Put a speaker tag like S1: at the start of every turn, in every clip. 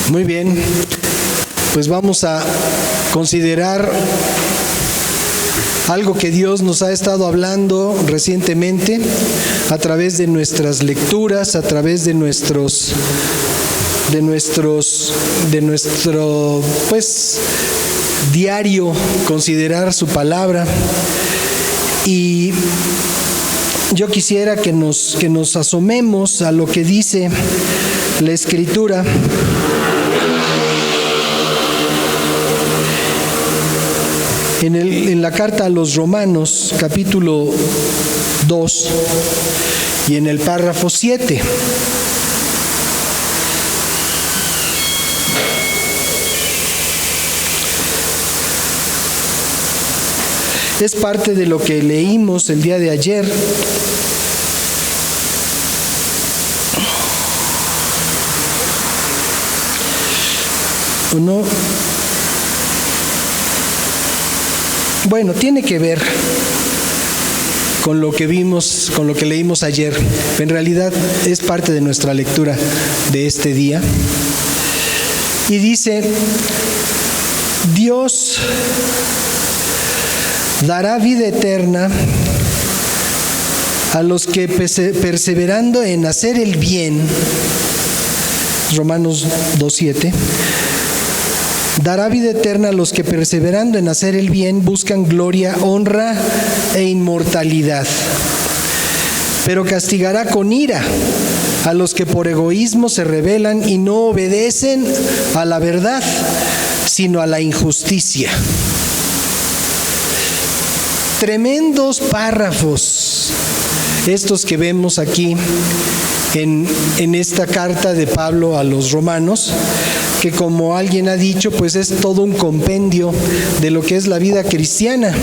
S1: Muy bien, pues vamos a considerar algo que Dios nos ha estado hablando recientemente a través de nuestras lecturas, a través de nuestro diario considerar su palabra. Y yo quisiera que nos asomemos a lo que dice la Escritura en la carta a los Romanos, capítulo 2, y en el párrafo 7. Es parte de lo que leímos el día de ayer. ¿O no? Bueno, tiene que ver con lo que vimos, con lo que leímos ayer. En realidad es parte de nuestra lectura de este día. Y dice: Dios dará vida eterna a los que perseverando en hacer el bien, Romanos 2:7, dará vida eterna a los que perseverando en hacer el bien buscan gloria, honra e inmortalidad. Pero castigará con ira a los que por egoísmo se rebelan y no obedecen a la verdad, sino a la injusticia. Tremendos párrafos estos que vemos aquí en esta carta de Pablo a los romanos, que como alguien ha dicho, pues es todo un compendio de lo que es la vida cristiana.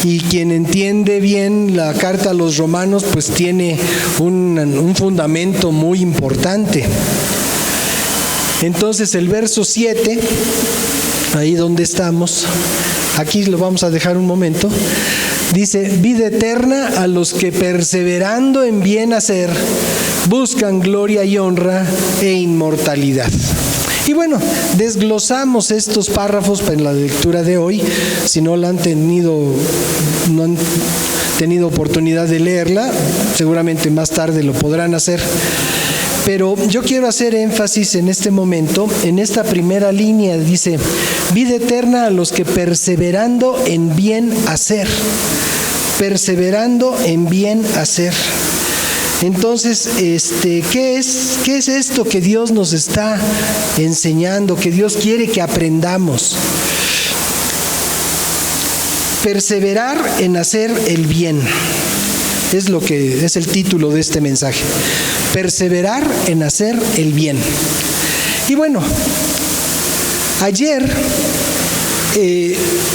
S1: Y quien entiende bien la carta a los romanos, pues tiene un fundamento muy importante. Entonces el verso 7, ahí donde estamos, aquí lo vamos a dejar un momento, dice: vida eterna a los que perseverando en bien hacer buscan gloria y honra e inmortalidad. Y bueno, desglosamos estos párrafos en la lectura de hoy. Si no han tenido oportunidad de leerla, seguramente más tarde lo podrán hacer. Pero yo quiero hacer énfasis en este momento, en esta primera línea. Dice: vida eterna a los que perseverando en bien hacer. Perseverando en bien hacer. Entonces, ¿qué es esto que Dios nos está enseñando, que Dios quiere que aprendamos? Perseverar en hacer el bien. Es lo que es el título de este mensaje. Perseverar en hacer el bien. Y bueno, ayer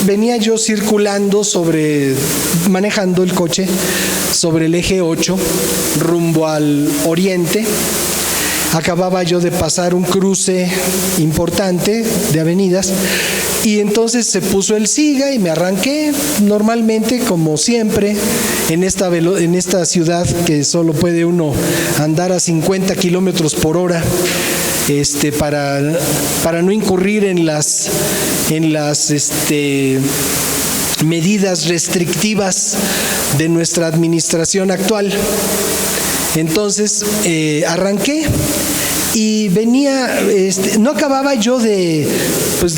S1: venía yo circulando manejando el coche sobre el eje 8 rumbo al oriente. Acababa yo de pasar un cruce importante de avenidas y entonces se puso el SIGA y me arranqué normalmente, como siempre, en esta ciudad que solo puede uno andar a 50 kilómetros por hora, para no incurrir en las medidas restrictivas de nuestra administración actual. Entonces arranqué y venía, no acababa yo de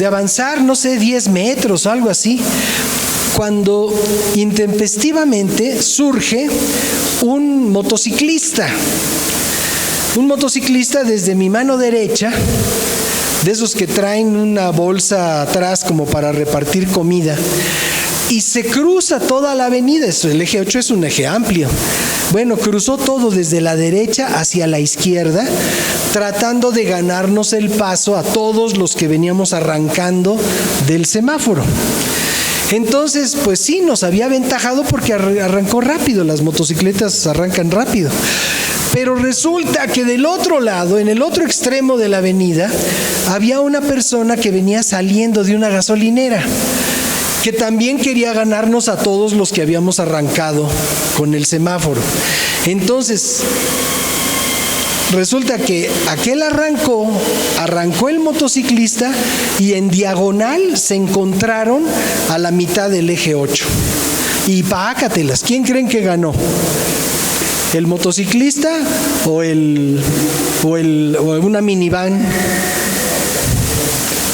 S1: avanzar, no sé, 10 metros o algo así, cuando intempestivamente surge un motociclista desde mi mano derecha, de esos que traen una bolsa atrás como para repartir comida, y se cruza toda la avenida. El eje 8 es un eje amplio. Bueno, cruzó todo desde la derecha hacia la izquierda, tratando de ganarnos el paso a todos los que veníamos arrancando del semáforo. Entonces, pues sí, nos había aventajado porque arrancó rápido. Las motocicletas arrancan rápido. Pero resulta que del otro lado, en el otro extremo de la avenida, había una persona que venía saliendo de una gasolinera, que también quería ganarnos a todos los que habíamos arrancado con el semáforo. Entonces, resulta que aquel arrancó el motociclista y en diagonal se encontraron a la mitad del eje 8. Y pácatelas, ¿quién creen que ganó? ¿El motociclista o una minivan?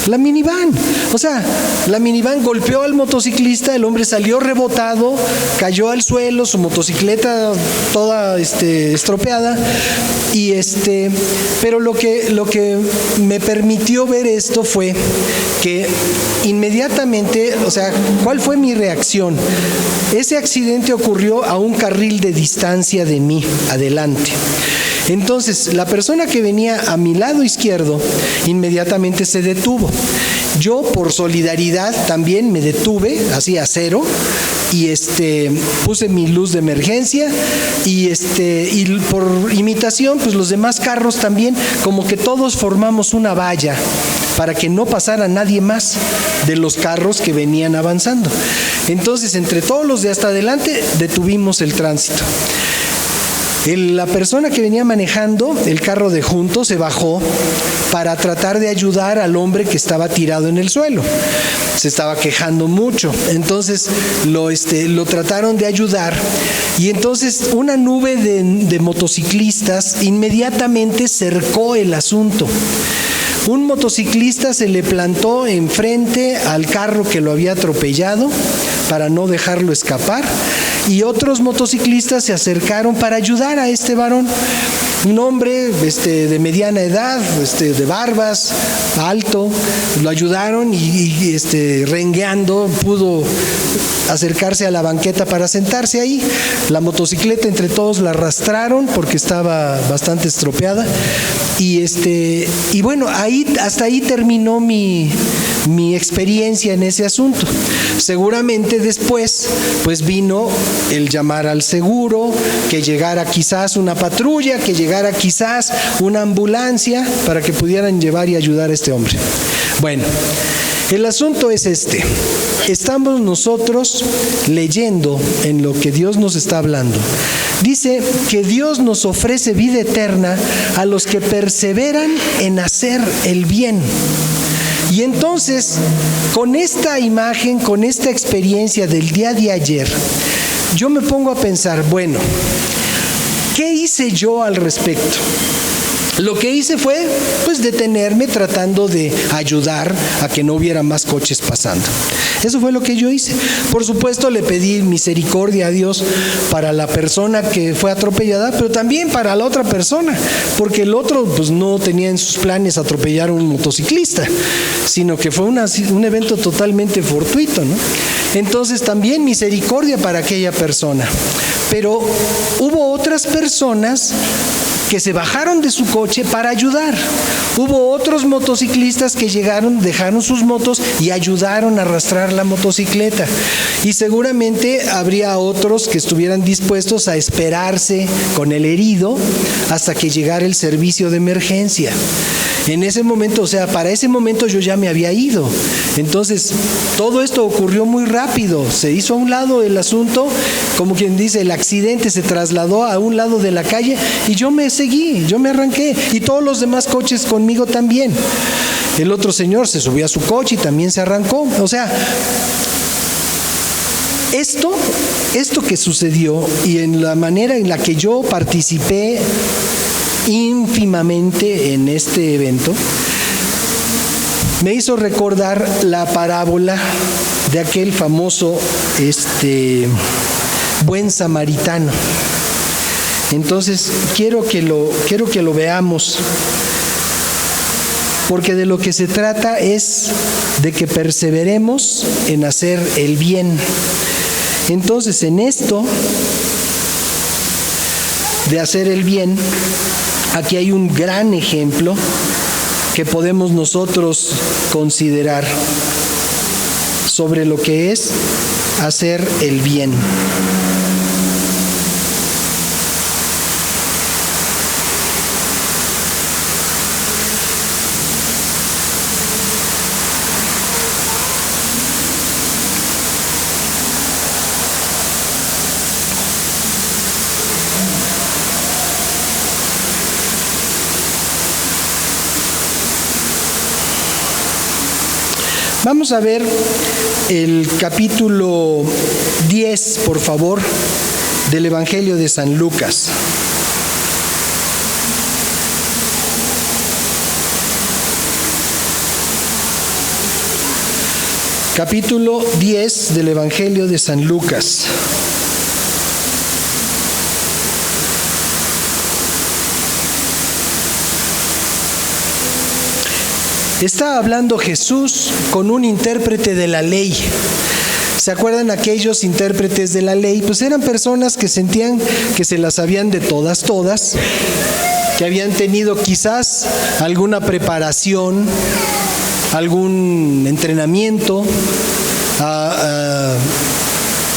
S1: La minivan. O sea, la minivan golpeó al motociclista, el hombre salió rebotado, cayó al suelo, su motocicleta toda estropeada. Pero lo que me permitió ver esto fue que inmediatamente, o sea, ¿cuál fue mi reacción? Ese accidente ocurrió a un carril de distancia de mí, adelante. Entonces, la persona que venía a mi lado izquierdo inmediatamente se detuvo. Yo, por solidaridad, también me detuve, así a cero, y puse mi luz de emergencia y por imitación, pues los demás carros también, como que todos formamos una valla para que no pasara nadie más de los carros que venían avanzando. Entonces, entre todos los de hasta adelante, detuvimos el tránsito. La persona que venía manejando el carro de junto se bajó para tratar de ayudar al hombre que estaba tirado en el suelo. Se estaba quejando mucho. Entonces lo trataron de ayudar y entonces una nube de motociclistas inmediatamente cercó el asunto. Un motociclista se le plantó enfrente al carro que lo había atropellado para no dejarlo escapar y otros motociclistas se acercaron para ayudar a este varón. Un hombre de mediana edad, de barbas, alto, lo ayudaron y rengueando pudo acercarse a la banqueta para sentarse ahí. La motocicleta entre todos la arrastraron porque estaba bastante estropeada y bueno, hasta ahí terminó mi experiencia en ese asunto. Seguramente después pues vino el llamar al seguro, que llegara quizás una patrulla, que llegara quizás una ambulancia para que pudieran llevar y ayudar a este hombre. Bueno, el asunto es este. Estamos nosotros leyendo en lo que Dios nos está hablando. Dice que Dios nos ofrece vida eterna a los que perseveran en hacer el bien. Y entonces, con esta imagen, con esta experiencia del día de ayer, yo me pongo a pensar, bueno, ¿qué hice yo al respecto? Lo que hice fue, pues, detenerme tratando de ayudar a que no hubiera más coches pasando. Eso fue lo que yo hice. Por supuesto, le pedí misericordia a Dios para la persona que fue atropellada, pero también para la otra persona, porque el otro, pues, no tenía en sus planes atropellar a un motociclista, sino que fue un evento totalmente fortuito, ¿no? Entonces, también misericordia para aquella persona. Pero hubo otras personas que se bajaron de su coche para ayudar. Hubo otros motociclistas que llegaron, dejaron sus motos y ayudaron a arrastrar la motocicleta. Y seguramente habría otros que estuvieran dispuestos a esperarse con el herido hasta que llegara el servicio de emergencia. En ese momento, o sea, para ese momento yo ya me había ido. Entonces, todo esto ocurrió muy rápido. Se hizo a un lado el asunto, como quien dice, el accidente se trasladó a un lado de la calle y yo me seguí, yo me arranqué y todos los demás coches conmigo también. El otro señor se subió a su coche y también se arrancó. O sea, esto que sucedió y en la manera en la que yo participé ínfimamente en este evento, me hizo recordar la parábola de aquel famoso buen samaritano. Entonces, quiero que lo veamos, porque de lo que se trata es de que perseveremos en hacer el bien. Entonces, en esto de hacer el bien, aquí hay un gran ejemplo que podemos nosotros considerar sobre lo que es hacer el bien. Vamos a ver el capítulo 10, por favor, del Evangelio de San Lucas. Capítulo 10 del Evangelio de San Lucas. Está hablando Jesús con un intérprete de la ley. ¿Se acuerdan aquellos intérpretes de la ley? Pues eran personas que sentían que se las sabían de todas, que habían tenido quizás alguna preparación, algún entrenamiento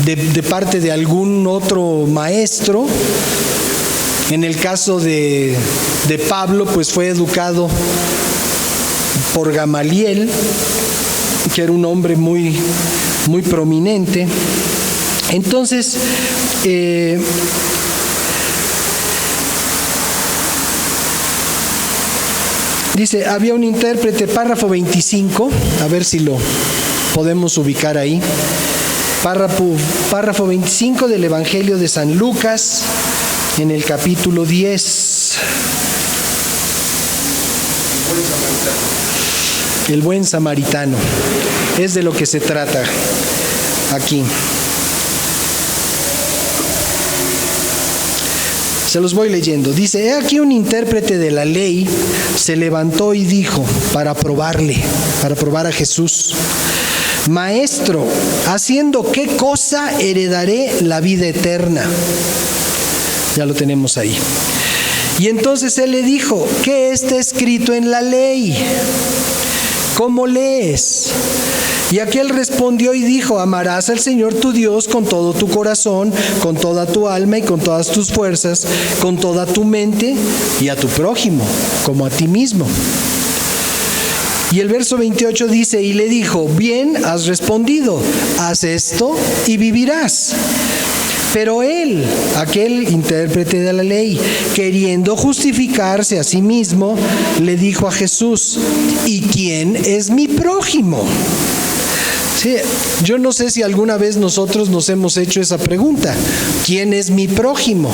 S1: de parte de algún otro maestro. En el caso de Pablo, pues fue educado por Gamaliel, que era un hombre muy prominente. Entonces, dice, había un intérprete, párrafo 25, a ver si lo podemos ubicar ahí. Párrafo 25 del Evangelio de San Lucas, en el capítulo 10. El buen samaritano. Es de lo que se trata aquí. Se los voy leyendo. Dice, he aquí un intérprete de la ley se levantó y dijo, para probar a Jesús: Maestro, ¿haciendo qué cosa heredaré la vida eterna? Ya lo tenemos ahí. Y entonces él le dijo, ¿qué está escrito en la ley? ¿Cómo lees? Y aquel respondió y dijo, amarás al Señor tu Dios con todo tu corazón, con toda tu alma y con todas tus fuerzas, con toda tu mente, y a tu prójimo como a ti mismo. Y el verso 28 dice, y le dijo, bien has respondido, haz esto y vivirás. Pero él, aquel intérprete de la ley, queriendo justificarse a sí mismo, le dijo a Jesús, ¿y quién es mi prójimo? Sí, yo no sé si alguna vez nosotros nos hemos hecho esa pregunta, ¿quién es mi prójimo?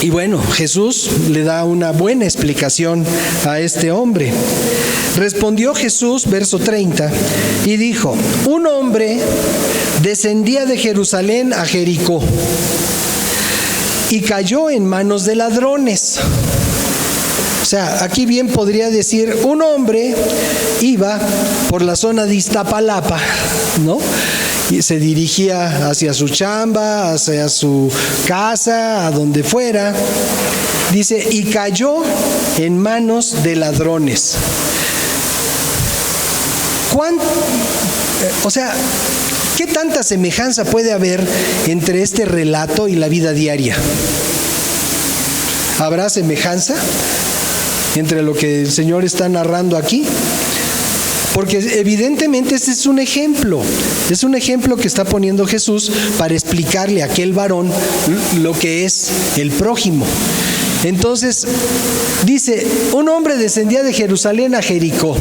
S1: Y bueno, Jesús le da una buena explicación a este hombre. Respondió Jesús, verso 30, y dijo, un hombre descendía de Jerusalén a Jericó y cayó en manos de ladrones. O sea, aquí bien podría decir, un hombre iba por la zona de Iztapalapa, ¿no? Y se dirigía hacia su chamba, hacia su casa, a donde fuera. Dice, y cayó en manos de ladrones. O sea, ¿qué tanta semejanza puede haber entre este relato y la vida diaria? ¿Habrá semejanza entre lo que el Señor está narrando aquí? Porque evidentemente este es un ejemplo que está poniendo Jesús para explicarle a aquel varón lo que es el prójimo. Entonces, dice, un hombre descendía de Jerusalén a Jericó.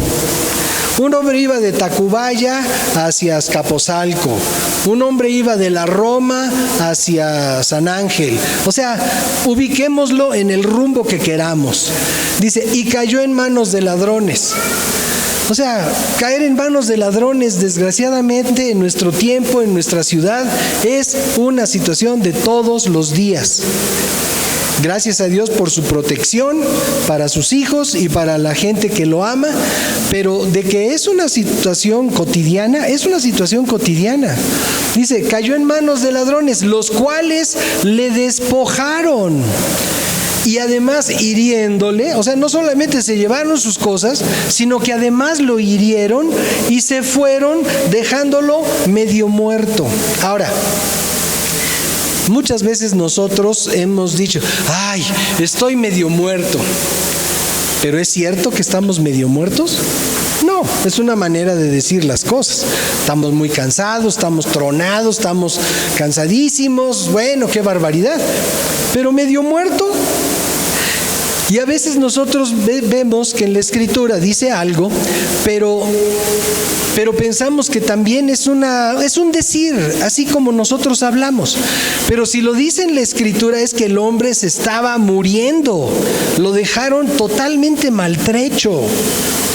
S1: Un hombre iba de Tacubaya hacia Azcapotzalco. Un hombre iba de la Roma hacia San Ángel. O sea, ubiquémoslo en el rumbo que queramos. Dice, y cayó en manos de ladrones. O sea, caer en manos de ladrones, desgraciadamente, en nuestro tiempo, en nuestra ciudad, es una situación de todos los días. Gracias a Dios por su protección para sus hijos y para la gente que lo ama, pero de que es una situación cotidiana, es una situación cotidiana. Dice, cayó en manos de ladrones, los cuales le despojaron. Y además hiriéndole, o sea, no solamente se llevaron sus cosas, sino que además lo hirieron y se fueron dejándolo medio muerto. Ahora, muchas veces nosotros hemos dicho, ay, estoy medio muerto. ¿Pero es cierto que estamos medio muertos? No, es una manera de decir las cosas. Estamos muy cansados, estamos tronados, estamos cansadísimos, bueno, qué barbaridad. Pero medio muerto. Y a veces nosotros vemos que en la Escritura dice algo, pero pensamos que también es un decir, así como nosotros hablamos. Pero si lo dice en la Escritura es que el hombre se estaba muriendo, lo dejaron totalmente maltrecho,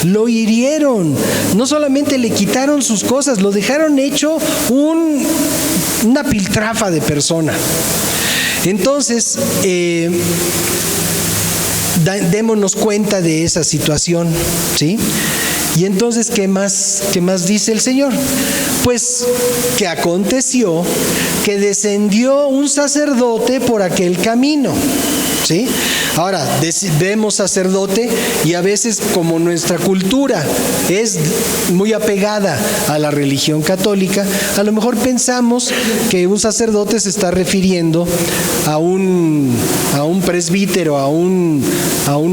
S1: lo hirieron, no solamente le quitaron sus cosas, lo dejaron hecho una piltrafa de persona. Entonces, démonos cuenta de esa situación, ¿sí? Y entonces, ¿qué más dice el Señor? Pues que aconteció que descendió un sacerdote por aquel camino, ¿sí? Ahora, vemos sacerdote y a veces, como nuestra cultura es muy apegada a la religión católica, a lo mejor pensamos que un sacerdote se está refiriendo a un presbítero, a un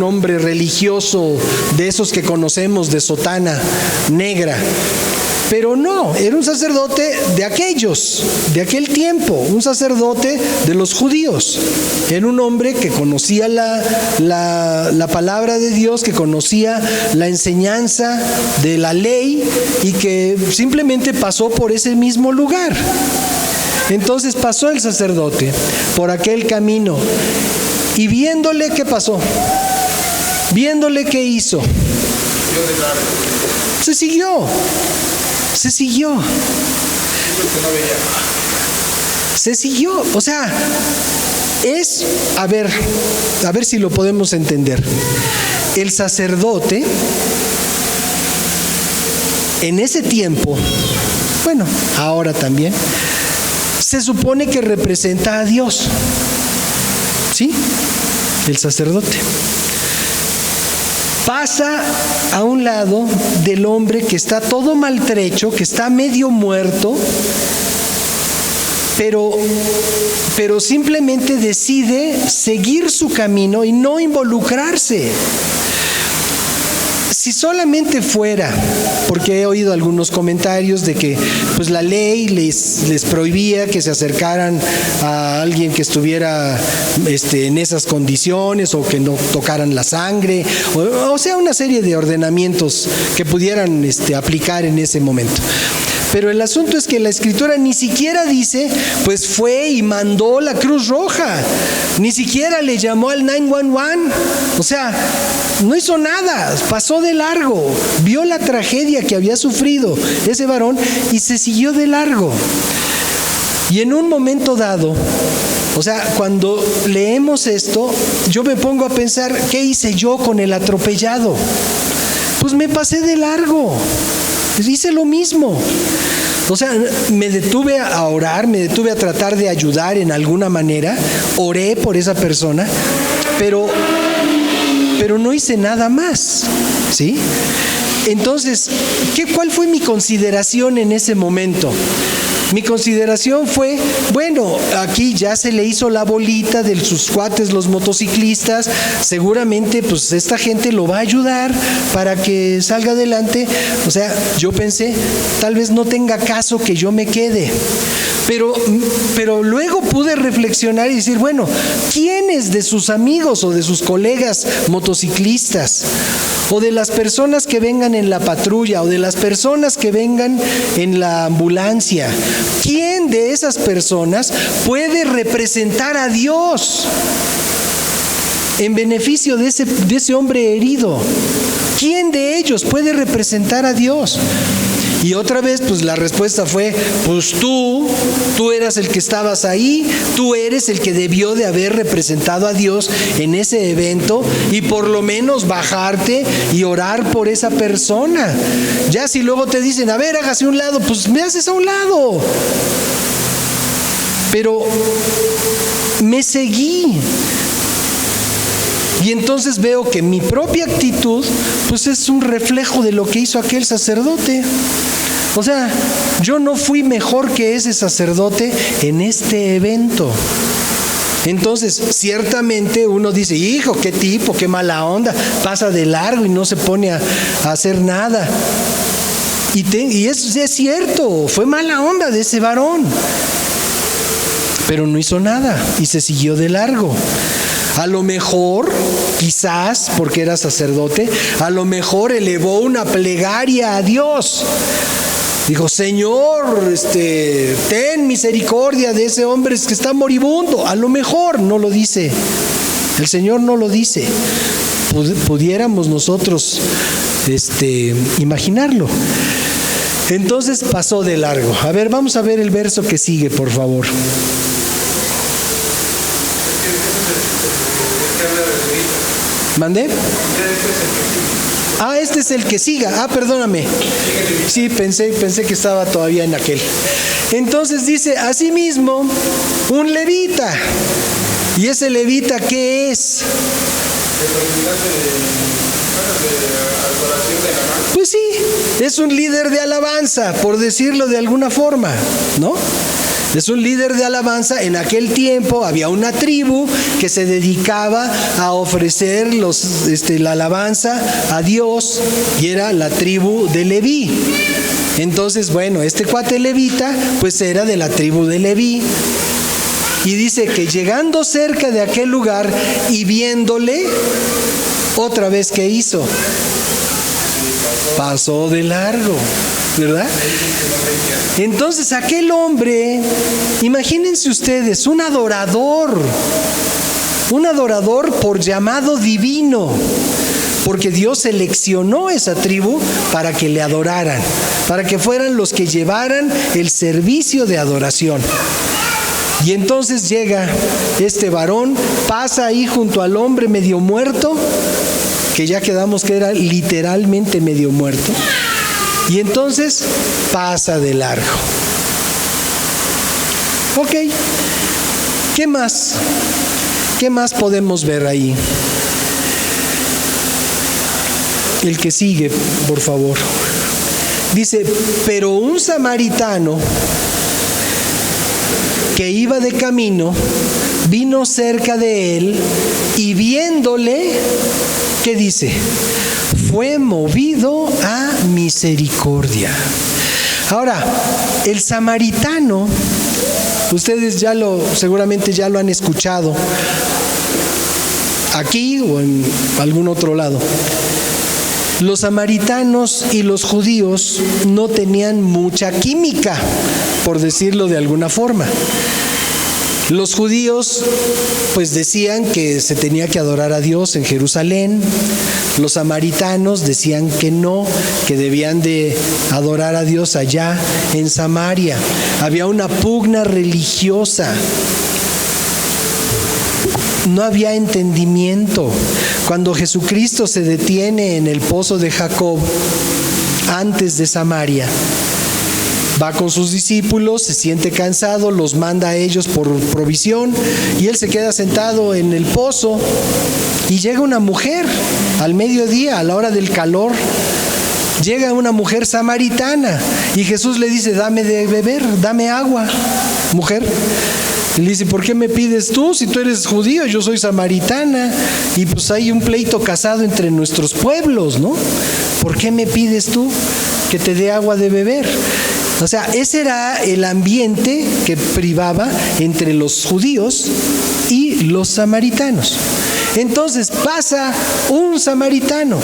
S1: hombre religioso de esos que conocemos de sotana negra. Pero no, era un sacerdote de aquel tiempo, un sacerdote de los judíos. Era un hombre que conocía la palabra de Dios, que conocía la enseñanza de la ley y que simplemente pasó por ese mismo lugar. Entonces pasó el sacerdote por aquel camino y viéndole, ¿qué pasó? Viéndole, ¿qué hizo? Se siguió. O sea, a ver si lo podemos entender. El sacerdote, en ese tiempo, bueno, ahora también, se supone que representa a Dios, ¿sí? El sacerdote pasa a un lado del hombre que está todo maltrecho, que está medio muerto, pero simplemente decide seguir su camino y no involucrarse. Si solamente fuera, porque he oído algunos comentarios de que pues la ley les prohibía que se acercaran a alguien que estuviera en esas condiciones, o que no tocaran la sangre, o sea, una serie de ordenamientos que pudieran aplicar en ese momento. Pero el asunto es que la Escritura ni siquiera dice, pues fue y mandó la Cruz Roja, ni siquiera le llamó al 911, o sea, no hizo nada, pasó de largo, vio la tragedia que había sufrido ese varón y se siguió de largo. Y en un momento dado, o sea, cuando leemos esto, yo me pongo a pensar, ¿qué hice yo con el atropellado? Pues me pasé de largo. Hice lo mismo. O sea, me detuve a orar, me detuve a tratar de ayudar en alguna manera, oré por esa persona, pero no hice nada más, ¿sí? Entonces, ¿cuál fue mi consideración en ese momento? Mi consideración fue, bueno, aquí ya se le hizo la bolita de sus cuates, los motociclistas, seguramente pues esta gente lo va a ayudar para que salga adelante. O sea, yo pensé, tal vez no tenga caso que yo me quede. Pero luego pude reflexionar y decir, bueno, ¿quiénes de sus amigos o de sus colegas motociclistas, o de las personas que vengan en la patrulla, o de las personas que vengan en la ambulancia, quién de esas personas puede representar a Dios en beneficio de ese hombre herido? ¿Quién de ellos puede representar a Dios? Y otra vez, pues la respuesta fue, pues tú eras el que estabas ahí, tú eres el que debió de haber representado a Dios en ese evento, y por lo menos bajarte y orar por esa persona. Ya si luego te dicen, a ver, hágase a un lado, pues me haces a un lado. Pero me seguí. Y entonces veo que mi propia actitud pues es un reflejo de lo que hizo aquel sacerdote. O sea, yo no fui mejor que ese sacerdote en este evento. Entonces, ciertamente uno dice, hijo, qué tipo, qué mala onda, pasa de largo y no se pone a hacer nada. Y eso es cierto, fue mala onda de ese varón. Pero no hizo nada y se siguió de largo. A lo mejor, quizás, porque era sacerdote, a lo mejor elevó una plegaria a Dios. Dijo, Señor, ten misericordia de ese hombre que está moribundo. A lo mejor no lo dice. El Señor no lo dice. Pudiéramos nosotros imaginarlo. Entonces pasó de largo. A ver, vamos a ver el verso que sigue, por favor. ¿Mandé? Este es el que siga. Perdóname. Sí, pensé que estaba todavía en aquel. Entonces dice, asimismo, un levita. ¿Y ese levita qué es? Pues sí, es un líder de alabanza, por decirlo de alguna forma, ¿no? Es un líder de alabanza. En aquel tiempo había una tribu que se dedicaba a ofrecer la alabanza a Dios, y era la tribu de Leví. Entonces, bueno, este cuate levita pues era de la tribu de Leví. Y dice que llegando cerca de aquel lugar y viéndole, otra vez, ¿qué hizo? Pasó de largo, ¿verdad? Entonces aquel hombre, imagínense ustedes, un adorador por llamado divino, porque Dios seleccionó esa tribu para que le adoraran, para que fueran los que llevaran el servicio de adoración. Y entonces llega este varón, pasa ahí junto al hombre medio muerto, que ya quedamos que era literalmente medio muerto, y entonces pasa de largo. Ok, ¿qué más? ¿Qué más podemos ver ahí? El que sigue, por favor. Dice, pero un samaritano que iba de camino, vino cerca de él y viéndole, ¿qué dice? Fue movido a misericordia. Ahora, el samaritano, ustedes seguramente ya lo han escuchado, aquí o en algún otro lado. Los samaritanos y los judíos no tenían mucha química, por decirlo de alguna forma. Los judíos pues decían que se tenía que adorar a Dios en Jerusalén. Los samaritanos decían que no, que debían de adorar a Dios allá en Samaria. Había una pugna religiosa. No había entendimiento. Cuando Jesucristo se detiene en el pozo de Jacob, antes de Samaria, va con sus discípulos, se siente cansado, los manda a ellos por provisión, y él se queda sentado en el pozo, y llega una mujer al mediodía, a la hora del calor. Llega una mujer samaritana, y Jesús le dice, dame de beber, dame agua, mujer. Y le dice, ¿por qué me pides tú? Si tú eres judío, yo soy samaritana, y pues hay un pleito casado entre nuestros pueblos, ¿no? ¿Por qué me pides tú que te dé agua de beber? O sea, ese era el ambiente que privaba entre los judíos y los samaritanos. Entonces pasa un samaritano.